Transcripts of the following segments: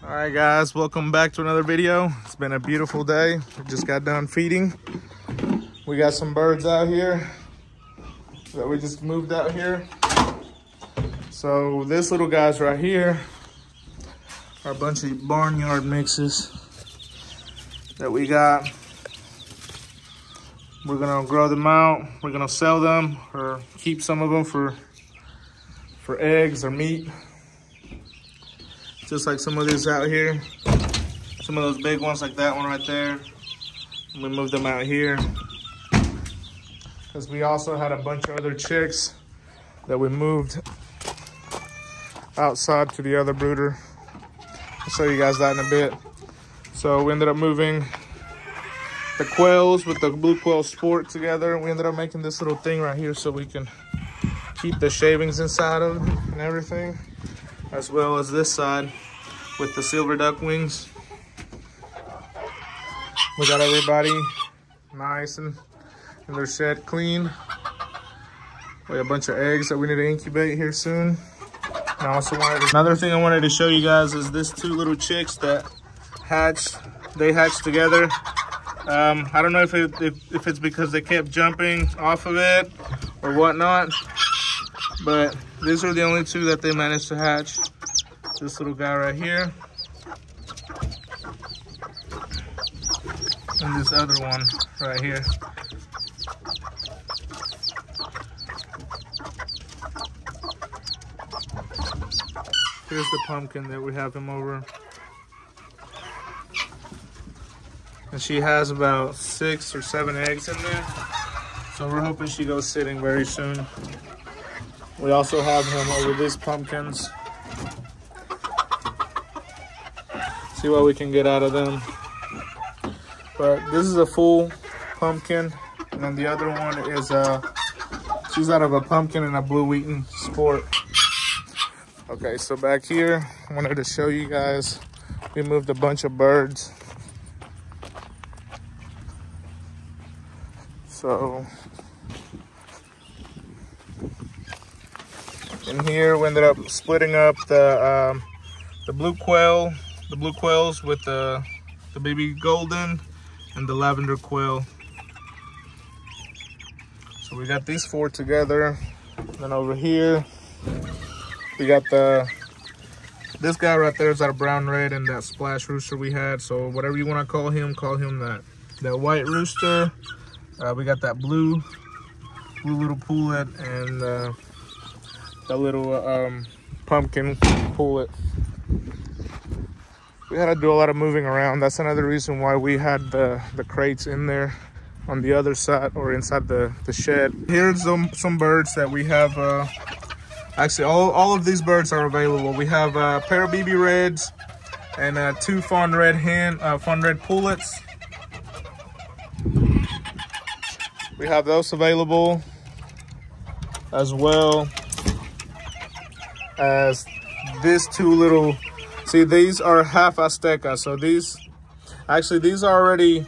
All right, guys, welcome back to another video. It's been a beautiful day. We just got done feeding. We got some birds out here that we just moved out here. So this little guys right here are a bunch of barnyard mixes that we got. We're gonna grow them out. We're gonna sell them or keep some of them for eggs or meat. Just like some of these out here. Some of those big ones like that one right there. We moved them out here. Because we also had a bunch of other chicks that we moved outside to the other brooder. I'll show you guys that in a bit. So we ended up moving the quails with the blue quail sport together. We ended up making this little thing right here so we can keep the shavings inside of it and everything, as well as this side with the silver duck wings. We got everybody nice and in their shed clean. We have a bunch of eggs that we need to incubate here soon. And I also another thing I wanted to show you guys is this two little chicks that hatched. They hatched together. I don't know if it's because they kept jumping off of it or whatnot, but these are the only two that they managed to hatch. This little guy right here, and this other one right here. Here's the pumpkin that we have him over. And she has about 6 or 7 eggs in there. So we're hoping she goes sitting very soon. We also have him over these pumpkins. See what we can get out of them. But this is a full pumpkin. And then the other one is she's out of a pumpkin and a blue wheaten sport. Okay, so back here, I wanted to show you guys, we moved a bunch of birds. So in here we ended up splitting up the blue quails with the baby golden and the lavender quail. So we got these 4 together. And then over here we got this guy right there is out of brown red and that splash rooster we had. So whatever you want to call him that white rooster. We got that blue little pullet and the little pumpkin pullet. We had to do a lot of moving around. That's another reason why we had the crates in there on the other side or inside the shed. Here's some birds that we have. Actually, all of these birds are available. We have a pair of BB Reds and 2 fawn red pullets. We have those available, as well as these 2 little, see, these are half Azteca. So these are already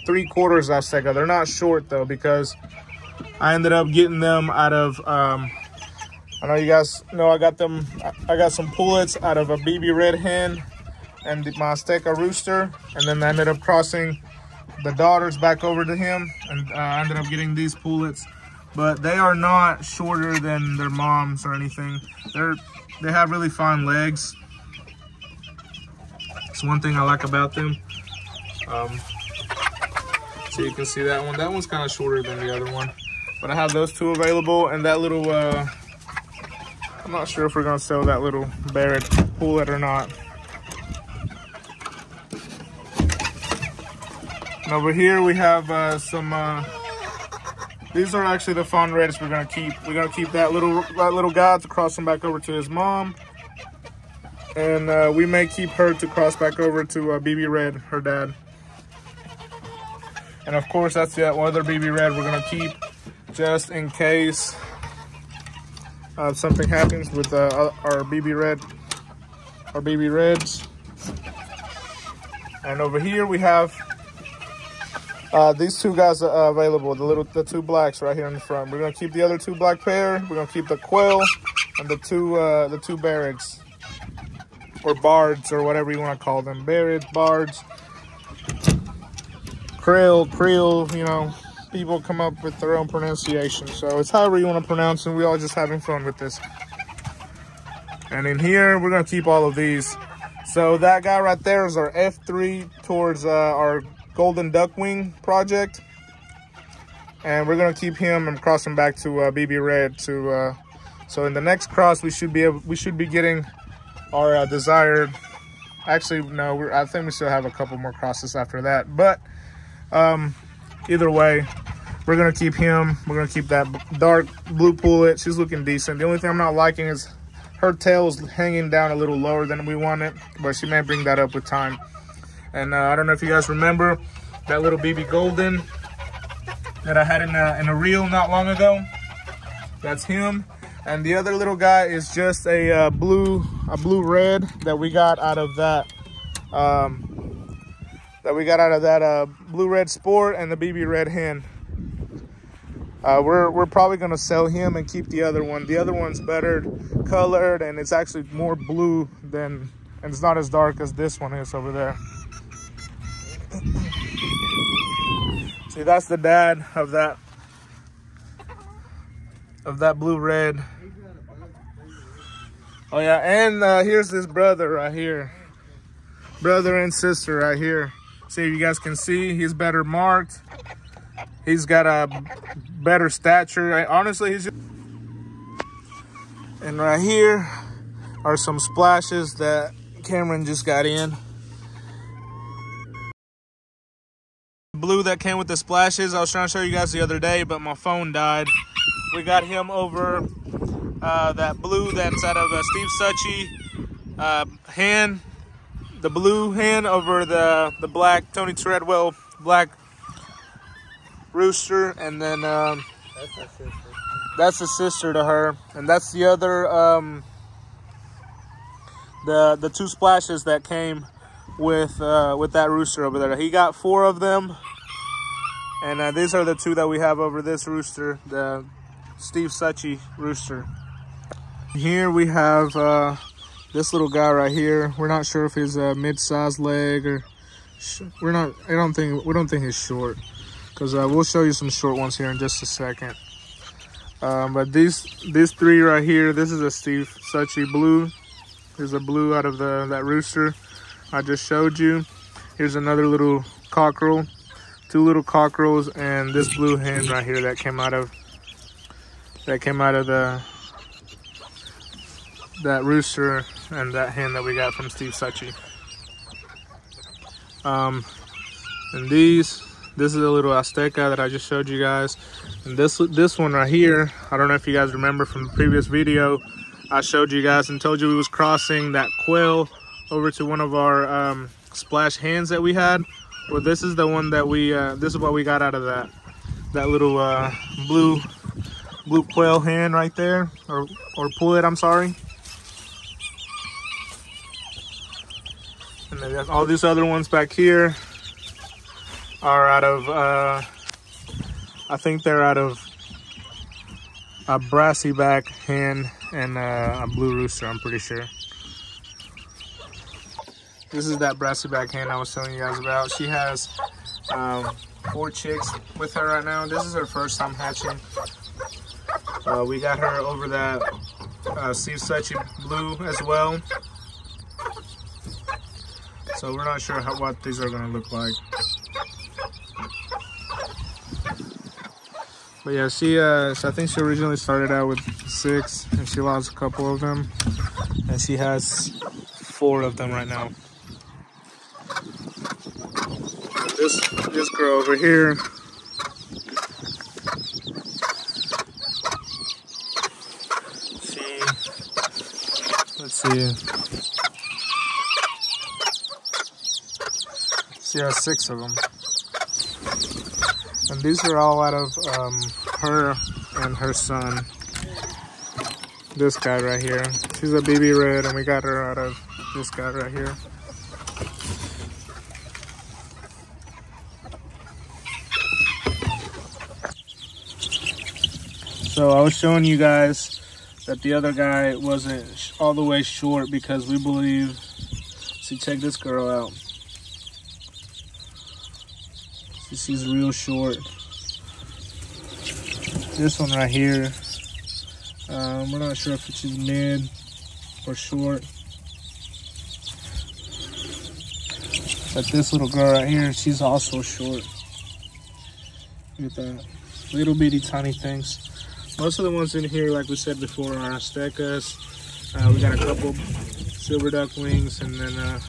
3/4 Azteca. They're not short though, because I ended up getting them out of, I know you guys know I got some pullets out of a BB Red hen and my Azteca rooster. And then I ended up crossing the daughters back over to him, and I ended up getting these pullets, but they are not shorter than their moms or anything. They have really fine legs. It's one thing I like about them. So you can see that one. That one's kind of shorter than the other one, but I have those 2 available. And that little, I'm not sure if we're gonna sell that little Barrett pullet or not. And over here we have some. These are actually the fawn reds we're gonna keep. We're gonna keep that little guy to cross him back over to his mom, and we may keep her to cross back over to BB Red, her dad. And of course, that's the other BB Red we're gonna keep just in case something happens with our BB Reds. And over here we have these 2 guys available, the 2 blacks right here in the front. We're gonna keep the other 2 black pair. We're gonna keep the quail and the two barracks. or bards, or whatever you want to call them. Barrett, bards, Creel, you know, people come up with their own pronunciation. So it's however you want to pronounce them. We all just having fun with this. And in here, we're going to keep all of these. So that guy right there is our F3 towards our Golden Duckwing project. And we're going to keep him and cross him back to BB Red. So in the next cross, we should be getting our desired. Actually, no, I think we still have a couple more crosses after that. But either way, we're going to keep him. We're going to keep that dark blue pullet. She's looking decent. The only thing I'm not liking is her tail is hanging down a little lower than we want it, but she may bring that up with time. And I don't know if you guys remember that little BB Golden that I had in a reel not long ago. That's him. And the other little guy is just a blue red that we got out of that blue red sport and the BB red hen. We're probably gonna sell him and keep the other one. The other one's better colored and it's actually more blue and it's not as dark as this one is over there. See, that's the dad of that blue red. Oh yeah, and here's this brother right here. Brother and sister right here. See, you guys can see he's better marked. He's got a better stature. Honestly, he's just... And right here are some splashes that Cameron just got in. Blue that came with the splashes, I was trying to show you guys the other day, but my phone died. We got him over that blue that's out of Steve Suchy hen. The blue hen over the black Tony Treadwell black rooster, and then that's a sister to her, and that's the other the two splashes that came with that rooster over there. He got 4 of them, and these are the 2 that we have over this rooster, the Steve Suchy rooster. Here we have this little guy right here. We're not sure if he's a mid-sized leg or we don't think he's short, because we'll show you some short ones here in just a second. But these 3 right here, this is a Steve Suchy blue. There's a blue out of that rooster I just showed you. Here's another little cockerel, 2 little cockerels, and this blue hen right here that came out of that rooster and that hen that we got from Steve Suchy. And this is a little Azteca that I just showed you guys. And this one right here, I don't know if you guys remember from the previous video, I showed you guys and told you we was crossing that quail over to one of our splash hens that we had. Well, this is the one that this is what we got out of that little blue quail hen right there, or pullet, I'm sorry. And then all these other ones back here are out of I think they're out of a brassy back hen and a blue rooster, I'm pretty sure. This is that brassy back hen I was telling you guys about. She has 4 chicks with her right now. This is her first time hatching. We got her over that Steve Suchy blue as well. So we're not sure what these are going to look like. But yeah, so I think she originally started out with 6 and she lost a couple of them. And she has 4 of them right now. This girl over here, let's see. She has 6 of them. And these are all out of her and her son. This guy right here. She's a BB red and we got her out of this guy right here. So I was showing you guys that the other guy wasn't all the way short, because we believe, see, check this girl out. See, she's real short. This one right here, we're not sure if she's mid or short. But this little girl right here, she's also short. Look at that. Little bitty tiny things. Most of the ones in here, like we said before, are Aztecas. We got a couple silver duck wings, and then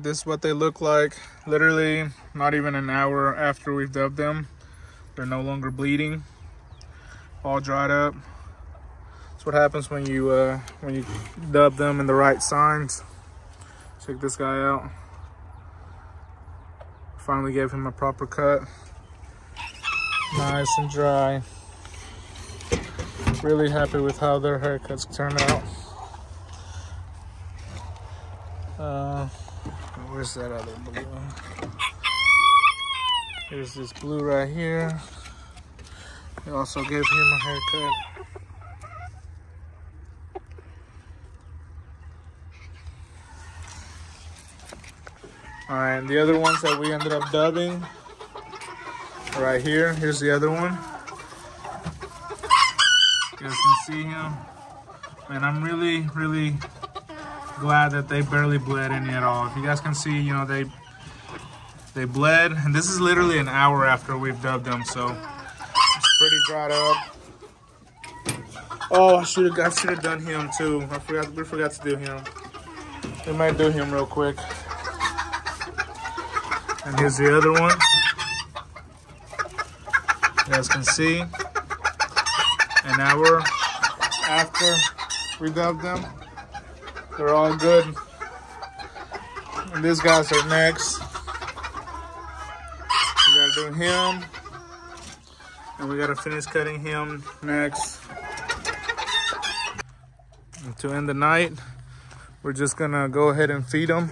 this is what they look like. Literally not even an hour after we've dubbed them. They're no longer bleeding, all dried up. That's what happens when you dub them in the right signs. Check this guy out. Finally gave him a proper cut. Nice and dry. Really happy with how their haircuts turned out. Where's that other blue? Here's this blue right here. We also gave him a haircut. All right, the other ones that we ended up dubbing right here. Here's the other one. You guys can see him. And I'm really glad that they barely bled any at all. If you guys can see, you know, they bled, and this is literally an hour after we've dubbed them, so it's pretty dried up. Oh, I should have done him too. We forgot to do him. We might do him real quick. And here's the other one. You guys can see. An hour after we dubbed them. They're all good. And these guys are next. We gotta do him. And we gotta finish cutting him next. And to end the night, we're just gonna go ahead and feed them.